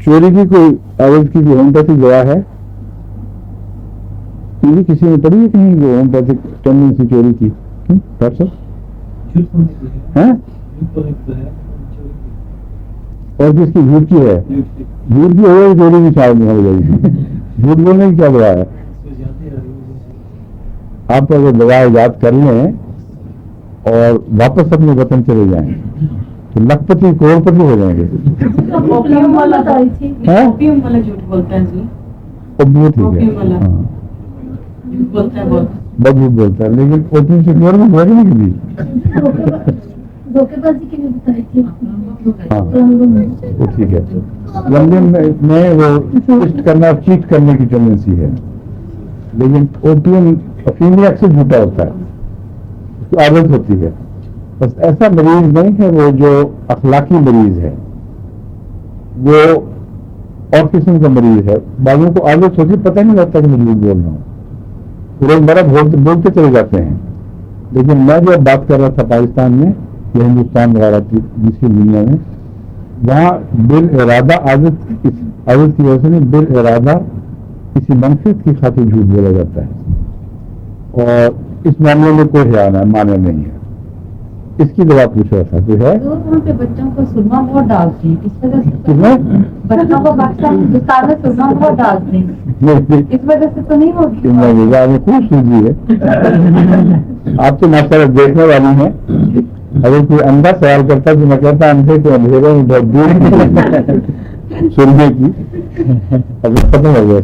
چوری کی کوئی عورت کی کوئی ہومیوپیتھک دوا ہے؟ یہ کسی نے پڑھی ہے کہیں وہ ہومیوپیتھک ٹینڈنسی چوری کی؟ ڈاکٹر صاحب ہیں؟ اور جس کی جھوٹ کی ہے، جھوٹ کی ہو گئی چوری کی شاید ہو جائے گی. جھوٹ بولنے کی کیا دوا ہے؟ آپ اگر دوا ایجاد کر لیں اور واپس اپنے وطن چلے جائیں تو لکھ پتی کروڑ پتی ہو جائیں گے. ٹھیک ہے، بہت جھوٹ بولتا ہے، لیکن اوپیم سے پیور میں ہوا نہیں کبھی. ہاں وہ ٹھیک ہے. لندن میں وہ ٹیسٹ کرنا چیٹ کرنے کی ٹینڈنسی ہے، لیکن اوپیم افیم میں اکثر جھوٹا ہوتا ہے، اس کی عادت ہوتی ہے. بس ایسا مریض نہیں ہے وہ جو اخلاقی مریض ہے، وہ اور قسم کا مریض ہے. بعضوں کو عادت ہوتی پتہ نہیں لگتا کہ میں جھوٹ بول رہا ہوں، روزمرہ بولتے چلے جاتے ہیں. لیکن میں جو بات کر رہا تھا پاکستان میں یا ہندوستان وغیرہ کی دوسری دنیا میں، وہاں بالارادہ عادت کی وجہ سے نہیں، بالارادہ کسی منفیت کی خاطر جھوٹ بولا جاتا ہے، اور اس معاملے میں کوئی خیال معنی نہیں ہے. اس کی دوا پوچھ رہا تھا کوئی ہے؟ وہاں پہ بچوں کو سرما بہت ڈالتے ہیں، اس وجہ سے بچوں کو پاکستان ہندوستان میں سرما بہت ڈالتے ہیں، اس وجہ سے تو نہیں ہوگی. خوب سوجی ہے. آپ تو ماشاء اللہ دیکھنے والی ہیں. اگر کوئی اندھا سوال کرتا تو میں کہتا اندھے کو اندھیرے میں بہت دور سرمے کی. اب ختم ہو گیا.